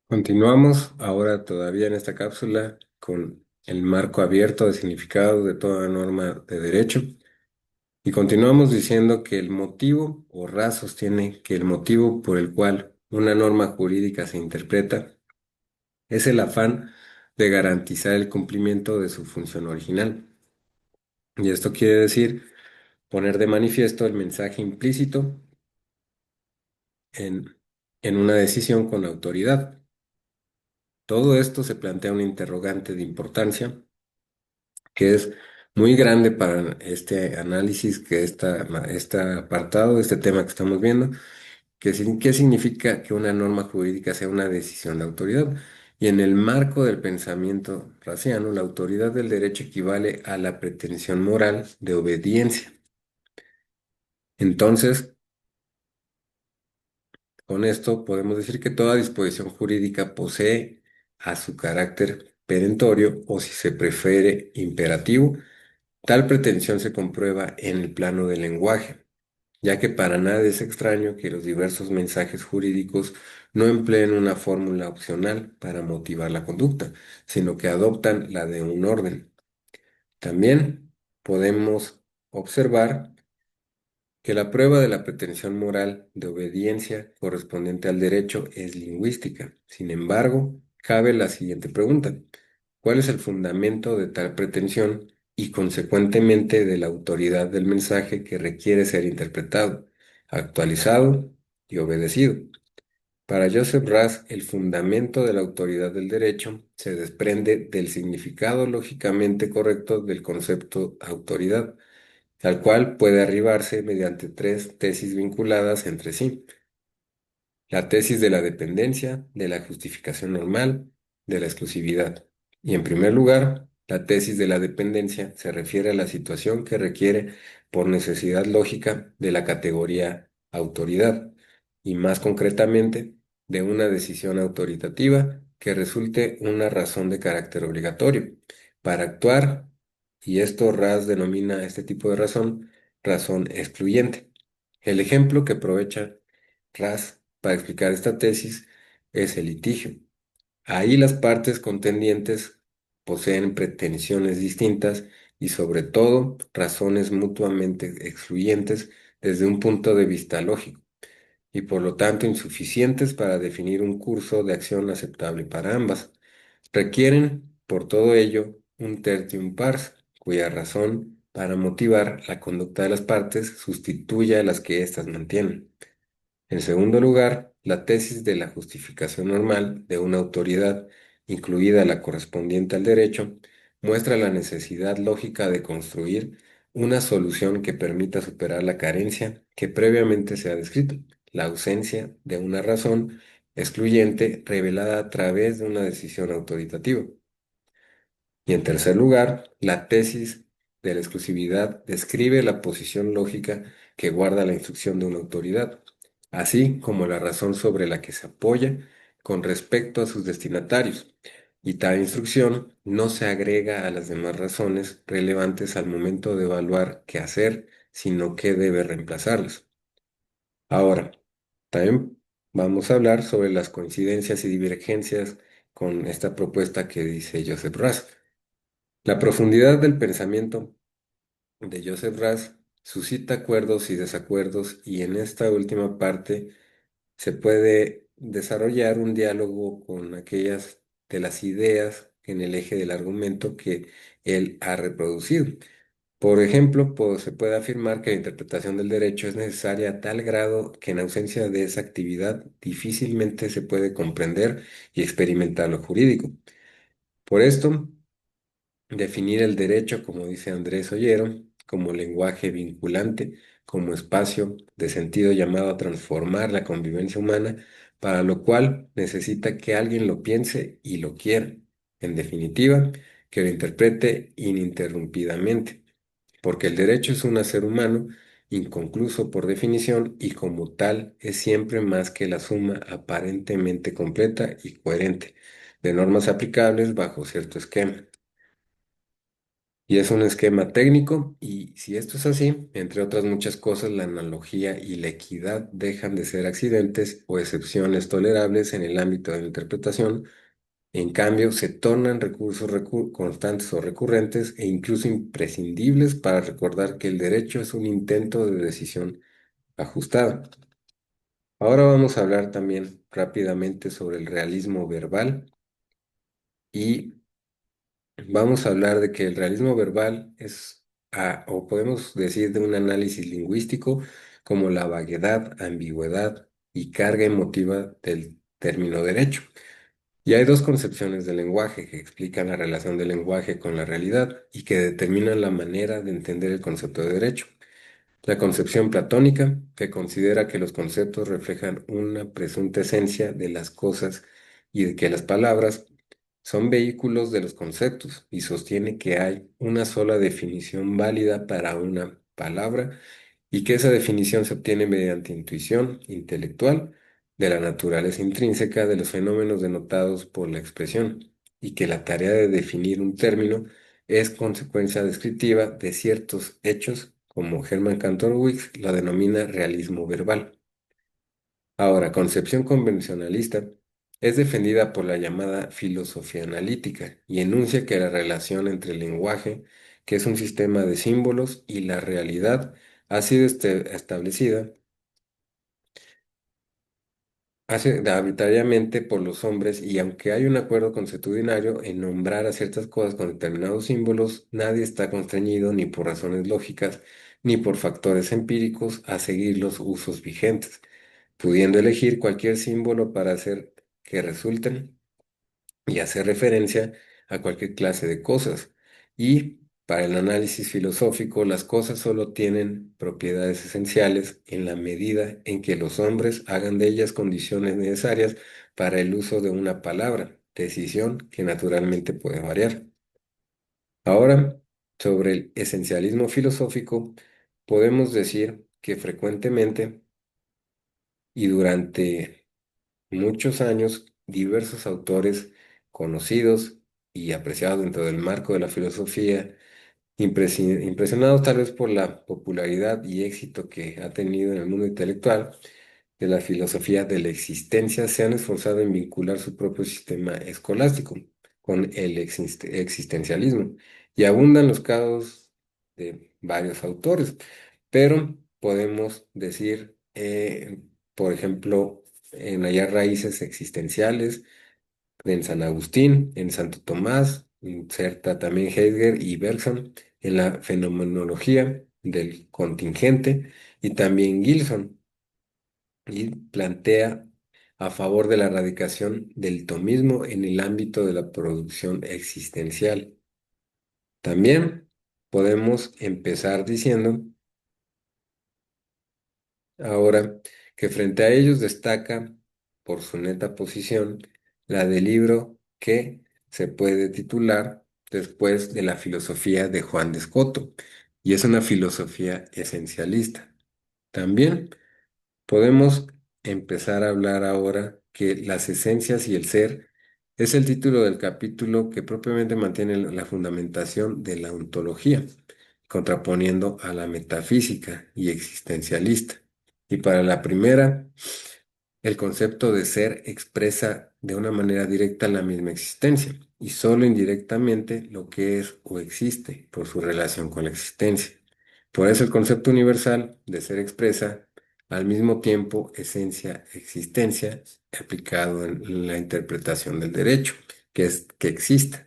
Continuamos ahora todavía en esta cápsula con el marco abierto de significado de toda norma de derecho y continuamos diciendo que el motivo o RAS sostiene que el motivo por el cual una norma jurídica se interpreta es el afán de garantizar el cumplimiento de su función original. Y esto quiere decir poner de manifiesto el mensaje implícito en, en una decisión con autoridad. Todo esto se plantea un interrogante de importancia que es muy grande para este análisis, este apartado, este tema que estamos viendo, ¿qué significa que una norma jurídica sea una decisión de autoridad? Y en el marco del pensamiento raciano, la autoridad del derecho equivale a la pretensión moral de obediencia. Entonces, con esto podemos decir que toda disposición jurídica posee a su carácter perentorio o, si se prefiere, imperativo. Tal pretensión se comprueba en el plano del lenguaje, ya que para nada es extraño que los diversos mensajes jurídicos no empleen una fórmula opcional para motivar la conducta, sino que adoptan la de un orden. También podemos observar que la prueba de la pretensión moral de obediencia correspondiente al derecho es lingüística. Sin embargo, cabe la siguiente pregunta: ¿cuál es el fundamento de tal pretensión y, consecuentemente, de la autoridad del mensaje que requiere ser interpretado, actualizado y obedecido? Para Joseph Raz, el fundamento de la autoridad del derecho se desprende del significado lógicamente correcto del concepto autoridad, al cual puede arribarse mediante tres tesis vinculadas entre sí: la tesis de la dependencia, de la justificación normal, de la exclusividad. Y en primer lugar, la tesis de la dependencia se refiere a la situación que requiere, por necesidad lógica, de la categoría autoridad, y más concretamente, de una decisión autoritativa que resulte una razón de carácter obligatorio para actuar, y esto Raz denomina este tipo de razón excluyente. El ejemplo que aprovecha Raz para explicar esta tesis es el litigio. Ahí las partes contendientes poseen pretensiones distintas y, sobre todo, razones mutuamente excluyentes desde un punto de vista lógico, y por lo tanto insuficientes para definir un curso de acción aceptable para ambas. Requieren, por todo ello, un tertium pars, cuya razón para motivar la conducta de las partes sustituya a las que éstas mantienen. En segundo lugar, la tesis de la justificación normal de una autoridad, incluida la correspondiente al derecho, muestra la necesidad lógica de construir una solución que permita superar la carencia que previamente se ha descrito, la ausencia de una razón excluyente revelada a través de una decisión autoritativa. Y en tercer lugar, la tesis de la exclusividad describe la posición lógica que guarda la instrucción de una autoridad, así como la razón sobre la que se apoya con respecto a sus destinatarios. Y tal instrucción no se agrega a las demás razones relevantes al momento de evaluar qué hacer, sino que debe reemplazarlas. Ahora, también vamos a hablar sobre las coincidencias y divergencias con esta propuesta que dice Joseph Raz. La profundidad del pensamiento de Joseph Raz suscita acuerdos y desacuerdos, y en esta última parte se puede desarrollar un diálogo con aquellas de las ideas en el eje del argumento que él ha reproducido. Por ejemplo, se puede afirmar que la interpretación del derecho es necesaria a tal grado que, en ausencia de esa actividad, difícilmente se puede comprender y experimentar lo jurídico. Por esto, definir el derecho, como dice Andrés Ollero, como lenguaje vinculante, como espacio de sentido llamado a transformar la convivencia humana, para lo cual necesita que alguien lo piense y lo quiera. En definitiva, que lo interprete ininterrumpidamente, porque el derecho es un hacer humano inconcluso por definición, y como tal es siempre más que la suma aparentemente completa y coherente de normas aplicables bajo cierto esquema. Y es un esquema técnico y si esto es así, entre otras muchas cosas, la analogía y la equidad dejan de ser accidentes o excepciones tolerables en el ámbito de la interpretación. En cambio, se tornan recursos constantes o recurrentes e incluso imprescindibles para recordar que el derecho es un intento de decisión ajustada. Ahora vamos a hablar también rápidamente sobre el realismo verbal y vamos a hablar de que el realismo verbal es, o podemos decir, de un análisis lingüístico como la vaguedad, ambigüedad y carga emotiva del término derecho. Y hay dos concepciones del lenguaje que explican la relación del lenguaje con la realidad y que determinan la manera de entender el concepto de derecho. La concepción platónica, que considera que los conceptos reflejan una presunta esencia de las cosas y de que las palabras son vehículos de los conceptos y sostiene que hay una sola definición válida para una palabra y que esa definición se obtiene mediante intuición intelectual de la naturaleza intrínseca de los fenómenos denotados por la expresión, y que la tarea de definir un término es consecuencia descriptiva de ciertos hechos, como Hermann Cantor Wicks la denomina realismo verbal. Ahora, concepción convencionalista es defendida por la llamada filosofía analítica y enuncia que la relación entre el lenguaje, que es un sistema de símbolos, y la realidad ha sido establecida arbitrariamente por los hombres, y aunque hay un acuerdo consuetudinario en nombrar a ciertas cosas con determinados símbolos, nadie está constreñido ni por razones lógicas ni por factores empíricos a seguir los usos vigentes, pudiendo elegir cualquier símbolo para hacer que resulten y hacer referencia a cualquier clase de cosas. Y para el análisis filosófico, las cosas solo tienen propiedades esenciales en la medida en que los hombres hagan de ellas condiciones necesarias para el uso de una palabra, decisión que naturalmente puede variar. Ahora, sobre el esencialismo filosófico, podemos decir que frecuentemente y durante muchos años, diversos autores conocidos y apreciados dentro del marco de la filosofía, impresionados tal vez por la popularidad y éxito que ha tenido en el mundo intelectual de la filosofía de la existencia, se han esforzado en vincular su propio sistema escolástico con el existencialismo. Y abundan los casos de varios autores, pero podemos decir, por ejemplo, en hallar raíces existenciales en San Agustín, en Santo Tomás, inserta también Heidegger y Bergson en la fenomenología del contingente, y también Gilson, y plantea a favor de la erradicación del tomismo en el ámbito de la producción existencial. También podemos empezar diciendo ahora que frente a ellos destaca por su neta posición la del libro que se puede titular después de la filosofía de Juan de Escoto, y es una filosofía esencialista. También podemos empezar a hablar ahora que las esencias y el ser es el título del capítulo que propiamente mantiene la fundamentación de la ontología, contraponiendo a la metafísica y existencialista. Y para la primera, el concepto de ser expresa de una manera directa la misma existencia y solo indirectamente lo que es o existe por su relación con la existencia. Por eso el concepto universal de ser expresa al mismo tiempo esencia, existencia, aplicado en la interpretación del derecho, que es que exista.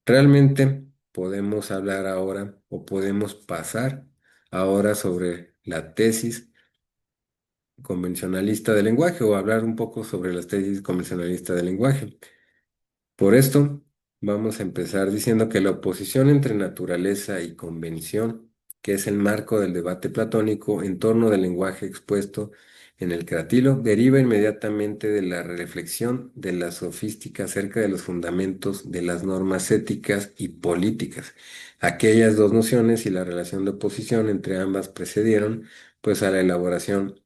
Realmente podemos hablar ahora o podemos pasar ahora sobre la tesis convencionalista del lenguaje o hablar un poco sobre las tesis convencionalistas del lenguaje. Por esto, vamos a empezar diciendo que la oposición entre naturaleza y convención, que es el marco del debate platónico en torno del lenguaje expuesto en el Cratilo, deriva inmediatamente de la reflexión de la sofística acerca de los fundamentos de las normas éticas y políticas. Aquellas dos nociones y la relación de oposición entre ambas precedieron, pues, a la elaboración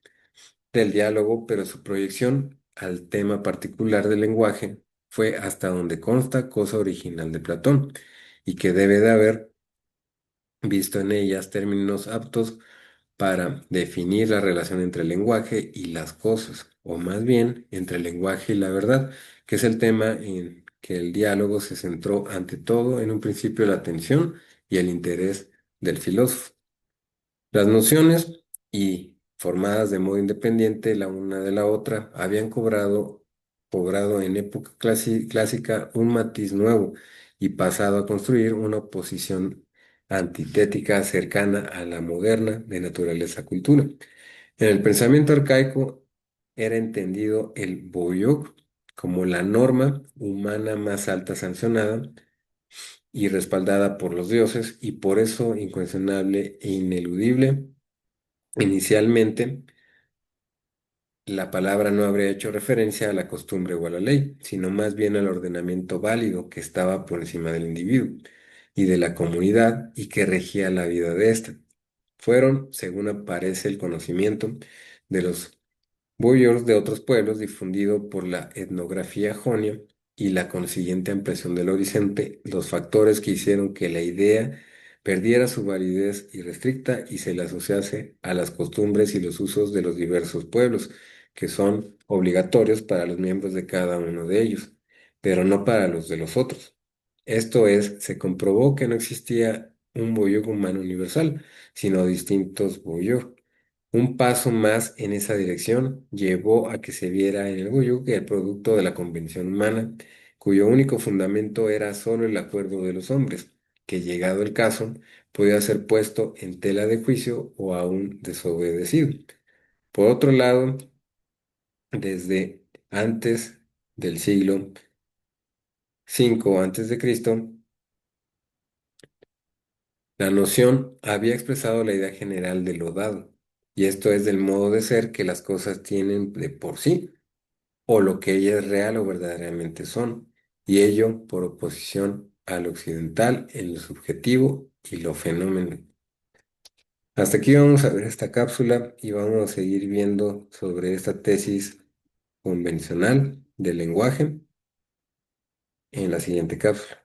del diálogo, pero su proyección al tema particular del lenguaje fue hasta donde consta cosa original de Platón, y que debe de haber visto en ellas términos aptos para definir la relación entre el lenguaje y las cosas, o más bien entre el lenguaje y la verdad, que es el tema en que el diálogo se centró ante todo en un principio la atención y el interés del filósofo. Las nociones, y formadas de modo independiente la una de la otra, habían cobrado en época clásica un matiz nuevo y pasado a construir una oposición antitética cercana a la moderna de naturaleza-cultura. En el pensamiento arcaico era entendido el boyog como la norma humana más alta sancionada y respaldada por los dioses, y por eso incuestionable e ineludible. Inicialmente, la palabra no habría hecho referencia a la costumbre o a la ley, sino más bien al ordenamiento válido que estaba por encima del individuo y de la comunidad y que regía la vida de ésta. Fueron, según aparece el conocimiento de los boyos de otros pueblos, difundido por la etnografía jonia y la consiguiente ampliación del horizonte, los factores que hicieron que la idea perdiera su validez irrestricta y se le asociase a las costumbres y los usos de los diversos pueblos, que son obligatorios para los miembros de cada uno de ellos, pero no para los de los otros. Esto es, se comprobó que no existía un boyog humano universal, sino distintos boyog. Un paso más en esa dirección llevó a que se viera en el Guyuk el producto de la convención humana, cuyo único fundamento era solo el acuerdo de los hombres, que llegado el caso podía ser puesto en tela de juicio o aún desobedecido. Por otro lado, desde antes del siglo V antes de Cristo, la noción había expresado la idea general de lo dado, y esto es del modo de ser que las cosas tienen de por sí o lo que ella es real o verdaderamente son, y ello por oposición al occidental en lo subjetivo y lo fenómeno. Hasta aquí vamos a ver esta cápsula y vamos a seguir viendo sobre esta tesis convencional del lenguaje en la siguiente cápsula.